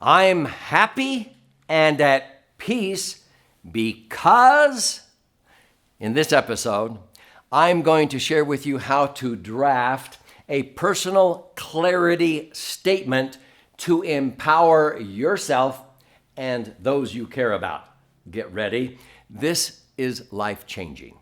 I'm happy and at peace because in this episode, I'm going to share with you how to draft a personal clarity statement to empower yourself and those you care about. Get ready. This is life-changing.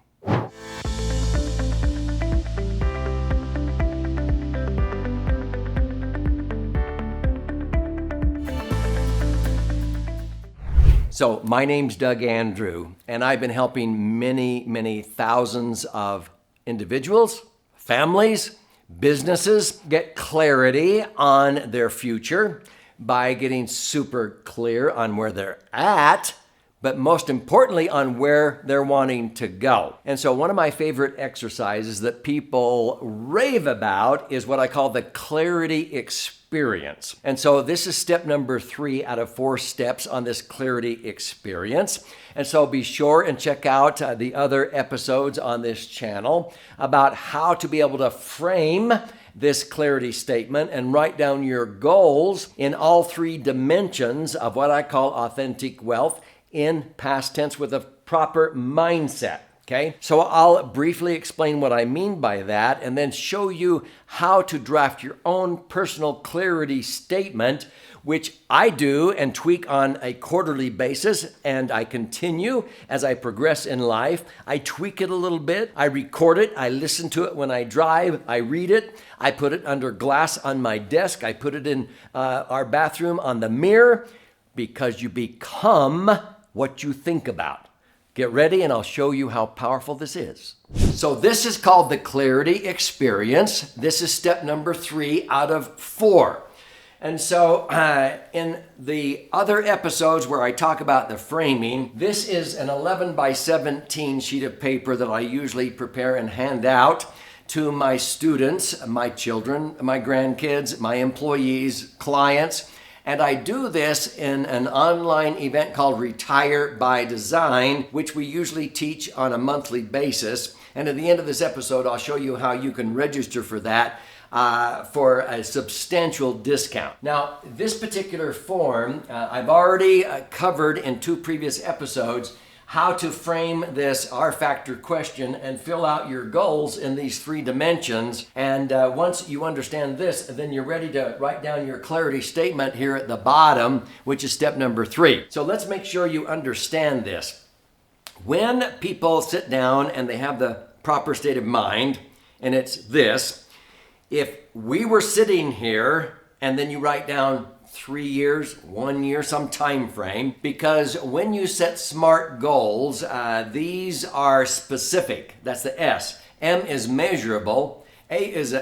So my name's Doug Andrew, and I've been helping many thousands of individuals, families, businesses get clarity on their future by getting super clear on where they're at, but most importantly on where they're wanting to go. And so one of my favorite exercises that people rave about is what I call the clarity experience. And so this is step number 3 out of 4 steps on this clarity experience. And so be sure and check out the other episodes on this channel about how to be able to frame this clarity statement and write down your goals in all 3 dimensions of what I call authentic wealth in past tense with a proper mindset. Okay, so I'll briefly explain what I mean by that and then show you how to draft your own personal clarity statement, which I do and tweak on a quarterly basis, and I continue as I progress in life. I tweak it a little bit, I record it, I listen to it when I drive, I read it, I put it under glass on my desk, I put it in our bathroom on the mirror, because you become what you think about. Get ready and I'll show you how powerful this is. So this is called the clarity experience. This is step number 3 out of 4. And so in the other episodes where I talk about the framing, this is an 11 by 17 sheet of paper that I usually prepare and hand out to my students, my children, my grandkids, my employees, clients. And I do this in an online event called Retire by Design, which we usually teach on a monthly basis. And at the end of this episode, I'll show you how you can register for that for a substantial discount. Now, this particular form, I've already covered in 2 previous episodes how to frame this R-factor question and fill out your goals in these 3 dimensions. And once you understand this, then you're ready to write down your clarity statement here at the bottom, which is step number 3. So let's make sure you understand this. When people sit down and they have the proper state of mind, and it's this: if we were sitting here and then you write down 3 years, 1 year, some time frame, because when you set SMART goals, these are specific. That's the S. M is measurable. A is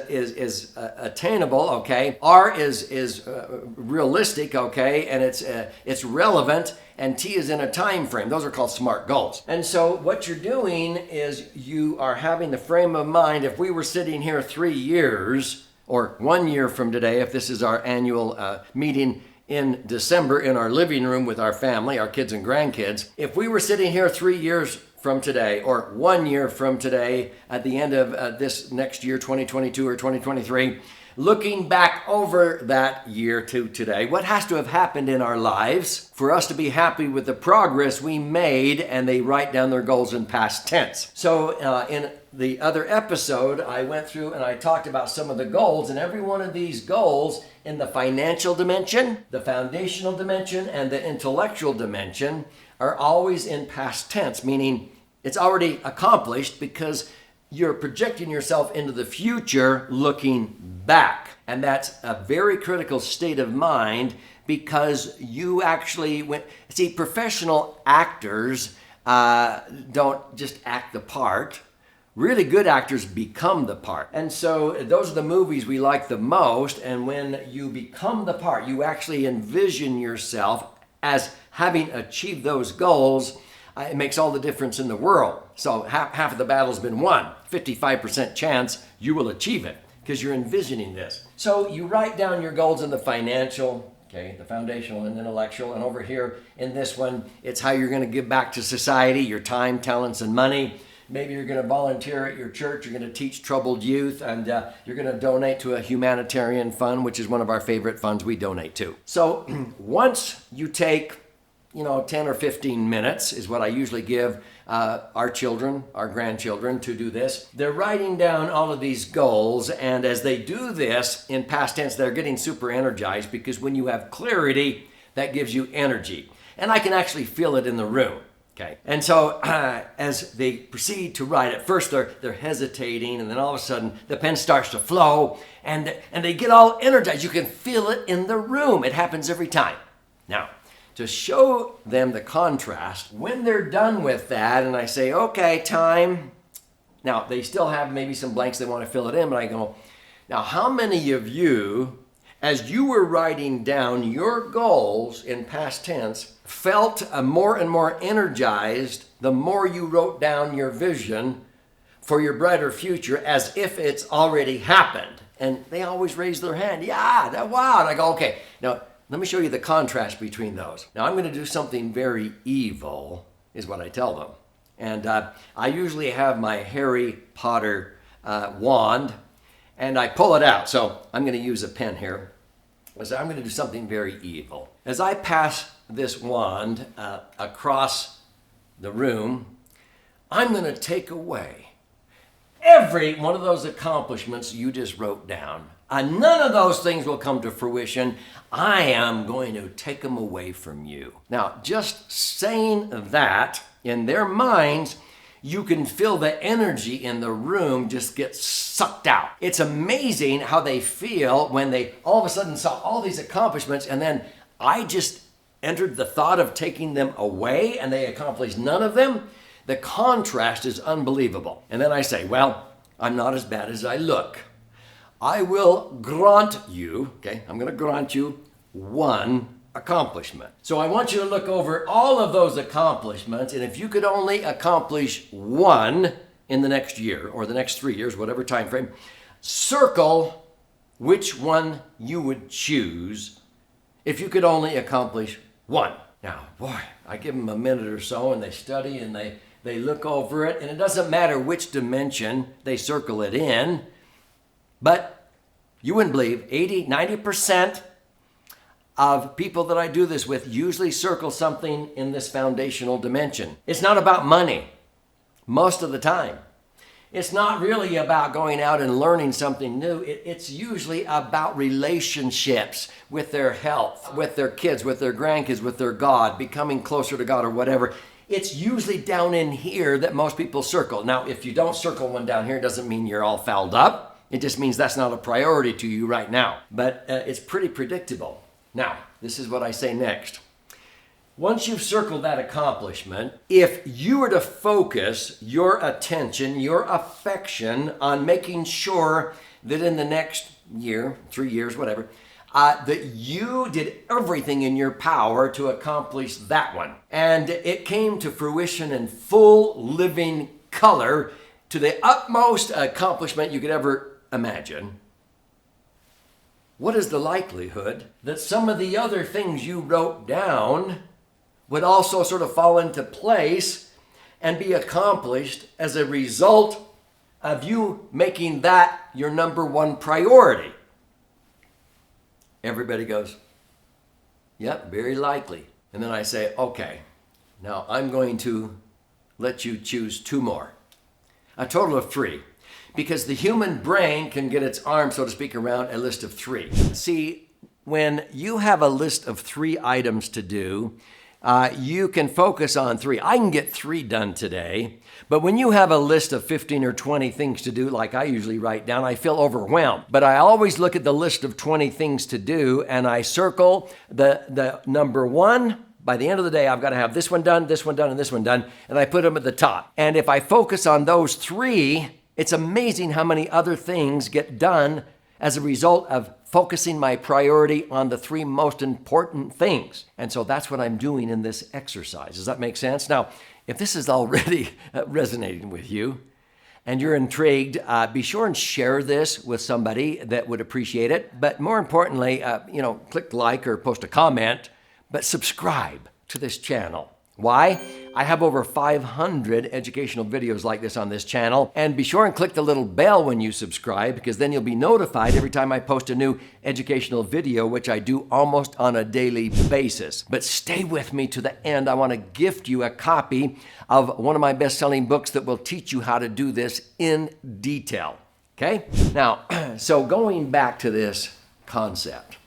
attainable, okay. R is realistic, okay, and it's relevant. And T is in a time frame. Those are called SMART goals. And so what you're doing is you are having the frame of mind. If we were sitting here 3 years, or 1 year from today, if this is our annual meeting in December in our living room with our family, our kids and grandkids, if we were sitting here 3 years from today, or 1 year from today, at the end of this next year, 2022 or 2023, looking back over that year to today, what has to have happened in our lives for us to be happy with the progress we made? And they write down their goals in past tense. So in the other episode, I went through and I talked about some of the goals, and every one of these goals in the financial dimension, the foundational dimension, and the intellectual dimension are always in past tense, meaning it's already accomplished because you're projecting yourself into the future looking back. And that's a very critical state of mind, because you actually, see, professional actors don't just act the part. Really good actors become the part. And so those are the movies we like the most. And when you become the part, you actually envision yourself as having achieved those goals. It makes all the difference in the world. So half of the battle's been won. 55% chance you will achieve it because you're envisioning this. So you write down your goals in the financial, okay, the foundational and intellectual. And over here in this one, it's how you're going to give back to society, your time, talents, and money. Maybe you're going to volunteer at your church. You're going to teach troubled youth, and you're going to donate to a humanitarian fund, which is one of our favorite funds we donate to. So once you take 10 or 15 minutes is what I usually give our children, our grandchildren to do this. They're writing down all of these goals, and as they do this in past tense, they're getting super energized, because when you have clarity, that gives you energy. And I can actually feel it in the room. Okay. And so as they proceed to write, at first they're hesitating, and then all of a sudden the pen starts to flow, and they get all energized. You can feel it in the room. It happens every time. Now, to show them the contrast, when they're done with that and I say, okay, time. Now, they still have maybe some blanks they want to fill it in, but I go, now how many of you, as you were writing down your goals in past tense, felt more and more energized the more you wrote down your vision for your brighter future as if it's already happened? And they always raise their hand. Yeah, wow. And I go, okay, now let me show you the contrast between those. Now I'm going to do something very evil, is what I tell them. And I usually have my Harry Potter wand, and I pull it out. So I'm going to use a pen here. So I'm going to do something very evil. As I pass this wand across the room, I'm going to take away every one of those accomplishments you just wrote down. None of those things will come to fruition. I am going to take them away from you. Now, just saying that, in their minds, you can feel the energy in the room just get sucked out. It's amazing how they feel when they all of a sudden saw all these accomplishments, and then I just entered the thought of taking them away, and they accomplished none of them. The contrast is unbelievable. And then I say, well, I'm not as bad as I look. I will grant you, okay, I'm going to grant you one accomplishment. So I want you to look over all of those accomplishments, and if you could only accomplish one in the next year or the next 3 years, whatever time frame, circle which one you would choose if you could only accomplish one. Now, boy, I give them a minute or so, and they study and they look over it, and it doesn't matter which dimension they circle it in. But you wouldn't believe 80-90% of people that I do this with usually circle something in this foundational dimension. It's not about money most of the time. It's not really about going out and learning something new. It's usually about relationships with their health, with their kids, with their grandkids, with their God, becoming closer to God or whatever. It's usually down in here that most people circle. Now, if you don't circle one down here, it doesn't mean you're all fouled up. It just means that's not a priority to you right now. But it's pretty predictable. Now, this is what I say next. Once you've circled that accomplishment, if you were to focus your attention, your affection on making sure that in the next year, 3 years, whatever, that you did everything in your power to accomplish that one, and it came to fruition in full living color to the utmost accomplishment you could ever imagine, what is the likelihood that some of the other things you wrote down would also sort of fall into place and be accomplished as a result of you making that your number one priority? Everybody goes, yep, very likely. And then I say, okay, now I'm going to let you choose 2 more. A total of 3. Because the human brain can get its arm, so to speak, around a list of 3. See, when you have a list of 3 items to do, you can focus on 3. I can get 3 done today, but when you have a list of 15 or 20 things to do, like I usually write down, I feel overwhelmed. But I always look at the list of 20 things to do, and I circle the number 1. By the end of the day, I've got to have this one done, and this one done, and I put them at the top. And if I focus on those 3, it's amazing how many other things get done as a result of focusing my priority on the 3 most important things. And so that's what I'm doing in this exercise. Does that make sense? Now, if this is already resonating with you and you're intrigued, be sure and share this with somebody that would appreciate it. But more importantly, click like or post a comment, but subscribe to this channel. Why? I have over 500 educational videos like this on this channel, and be sure and click the little bell when you subscribe, because then you'll be notified every time I post a new educational video, which I do almost on a daily basis. But stay with me to the end. I want to gift you a copy of one of my best-selling books that will teach you how to do this in detail. Okay? Now, so going back to this concept,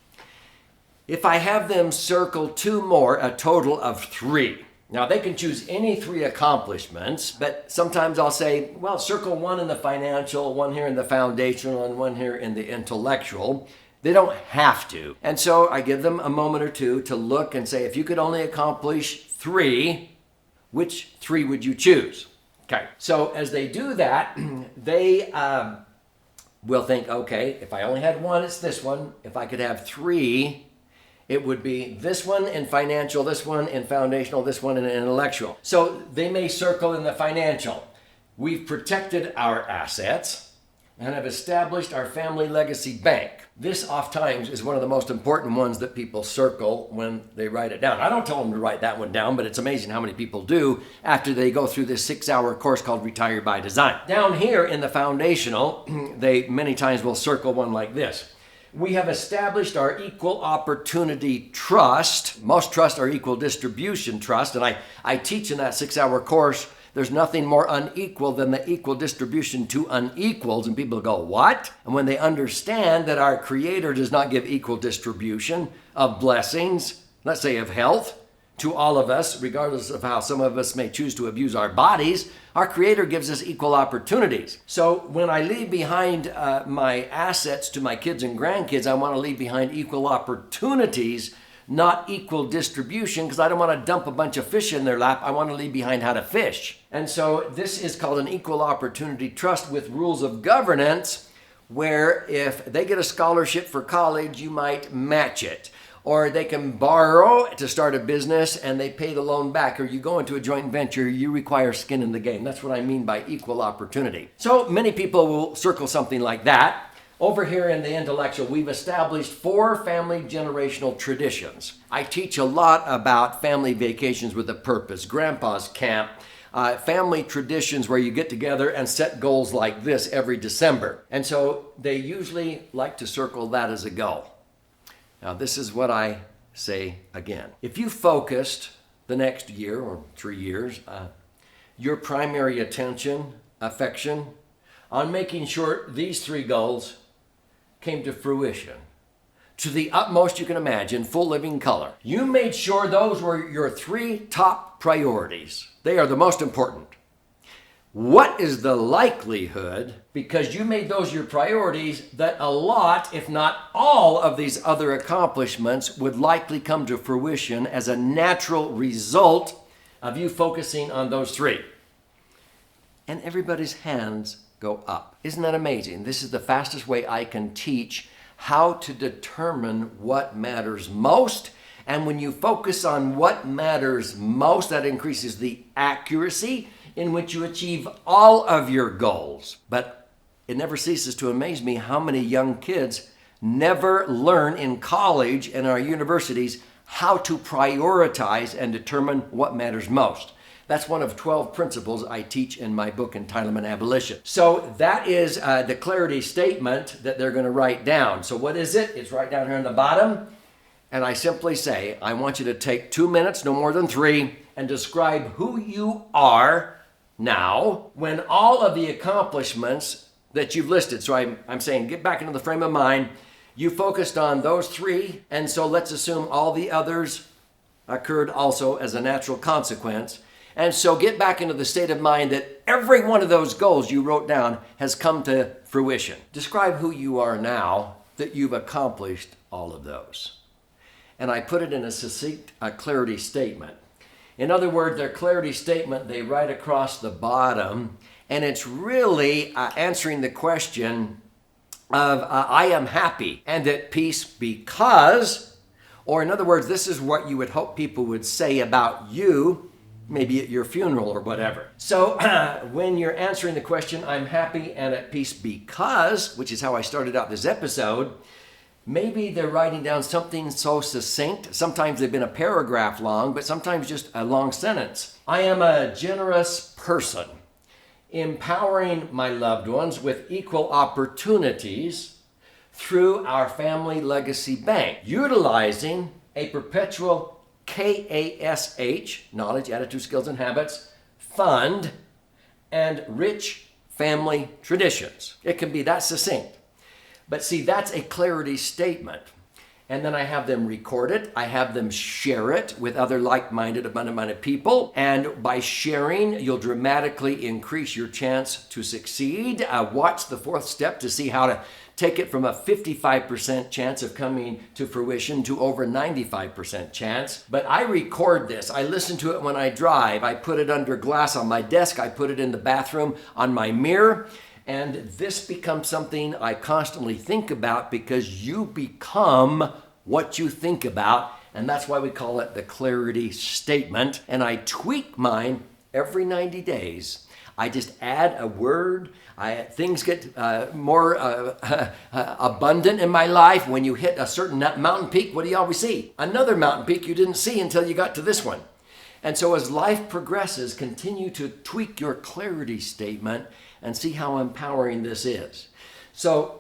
if I have them circle 2 more, a total of 3. Now, they can choose any 3 accomplishments, but sometimes I'll say, well, circle 1 in the financial, 1 here in the foundational, and 1 here in the intellectual. They don't have to. And so I give them a moment or two to look and say, if you could only accomplish 3, which 3 would you choose? Okay. So as they do that, they will think, okay, if I only had 1, it's this one. If I could have 3, it would be this one in financial, this one in foundational, this one in intellectual. So they may circle in the financial. We've protected our assets and have established our family legacy bank. This oftentimes is one of the most important ones that people circle when they write it down. I don't tell them to write that one down, but it's amazing how many people do after they go through this 6-hour course called Retire by Design. Down here in the foundational, they many times will circle one like this. We have established our equal opportunity trust. Most trusts are equal distribution trust, and I teach in that 6-hour course, there's nothing more unequal than the equal distribution to unequals, and people go, what? And when they understand that our Creator does not give equal distribution of blessings, let's say of health, to all of us, regardless of how some of us may choose to abuse our bodies, our Creator gives us equal opportunities. So when I leave behind my assets to my kids and grandkids, I want to leave behind equal opportunities, not equal distribution, because I don't want to dump a bunch of fish in their lap. I want to leave behind how to fish. And so this is called an equal opportunity trust with rules of governance, where if they get a scholarship for college, you might match it. Or they can borrow to start a business and they pay the loan back. Or you go into a joint venture, you require skin in the game. That's what I mean by equal opportunity. So many people will circle something like that. Over here in the intellectual, we've established 4 family generational traditions. I teach a lot about family vacations with a purpose, grandpa's camp, family traditions where you get together and set goals like this every December. And so they usually like to circle that as a goal. Now, this is what I say again. If you focused the next year or 3 years, your primary attention, affection, on making sure these 3 goals came to fruition, to the utmost you can imagine, full living color. You made sure those were your 3 top priorities. They are the most important. What is the likelihood, because you made those your priorities, that a lot, if not all, of these other accomplishments would likely come to fruition as a natural result of you focusing on those 3? And everybody's hands go up. Isn't that amazing? This is the fastest way I can teach how to determine what matters most. And when you focus on what matters most, that increases the accuracy in which you achieve all of your goals. But it never ceases to amaze me how many young kids never learn in college and our universities how to prioritize and determine what matters most. That's one of 12 principles I teach in my book, Entitlement, Abolition. So that is the clarity statement that they're going to write down. So what is it? It's right down here on the bottom. And I simply say, I want you to take 2 minutes, no more than 3, and describe who you are now when all of the accomplishments that you've listed. So I'm saying get back into the frame of mind. You focused on those 3, and so let's assume all the others occurred also as a natural consequence. And so get back into the state of mind that every one of those goals you wrote down has come to fruition. Describe who you are now that you've accomplished all of those. And I put it in a succinct clarity statement. In other words, their clarity statement, they write across the bottom, and it's really answering the question of I am happy and at peace because, or in other words, this is what you would hope people would say about you, maybe at your funeral or whatever. So when you're answering the question, I'm happy and at peace because, which is how I started out this episode, Maybe they're writing down something so succinct. Sometimes they've been a paragraph long, but sometimes just a long sentence. I am a generous person, empowering my loved ones with equal opportunities through our family legacy bank, utilizing a perpetual KASH, knowledge, attitude, skills, and habits, fund, and rich family traditions. It can be that succinct. But see, that's a clarity statement. And then I have them record it. I have them share it with other like-minded, abundant-minded people. And by sharing, you'll dramatically increase your chance to succeed. Watch the fourth step to see how to take it from a 55% chance of coming to fruition to over 95% chance. But I record this. I listen to it when I drive. I put it under glass on my desk. I put it in the bathroom on my mirror. And this becomes something I constantly think about because you become what you think about. And that's why we call it the clarity statement. And I tweak mine every 90 days. I just add a word. Things get more abundant in my life. When you hit a certain mountain peak, what do you always see? Another mountain peak you didn't see until you got to this one. And so as life progresses, continue to tweak your clarity statement and see how empowering this is. So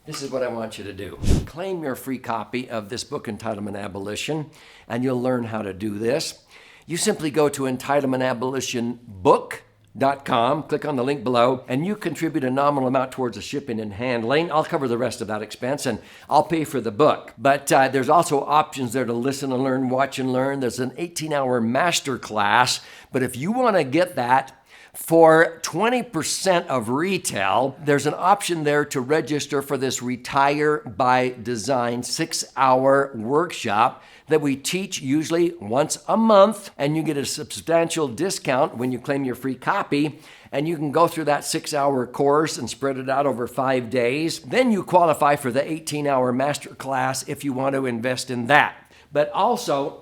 this is what I want you to do. Claim your free copy of this book, Entitlement, Abolition, and you'll learn how to do this. You simply go to entitlementabolitionbook.com, click on the link below, and you contribute a nominal amount towards the shipping and handling. I'll cover the rest of that expense, and I'll pay for the book. But there's also options there to listen and learn, watch and learn. There's an 18-hour master class, but if you want to get that for 20% of retail, there's an option there to register for this Retire by Design 6-hour workshop that we teach usually once a month, and you get a substantial discount when you claim your free copy, and you can go through that 6-hour course and spread it out over 5 days. Then you qualify for the 18-hour master class if you want to invest in that. But also,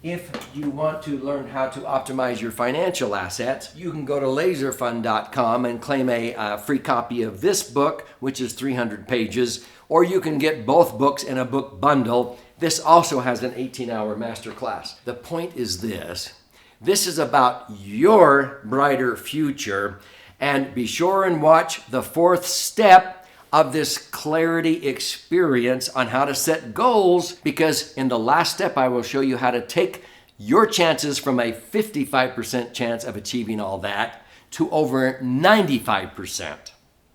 if you want to learn how to optimize your financial assets, you can go to laserfund.com and claim a free copy of this book, which is 300 pages, or you can get both books in a book bundle. This also has an 18-hour master class. The point is this. This is about your brighter future, and be sure and watch the fourth step of this clarity experience on how to set goals, because in the last step I will show you how to take your chances from a 55% chance of achieving all that to over 95%.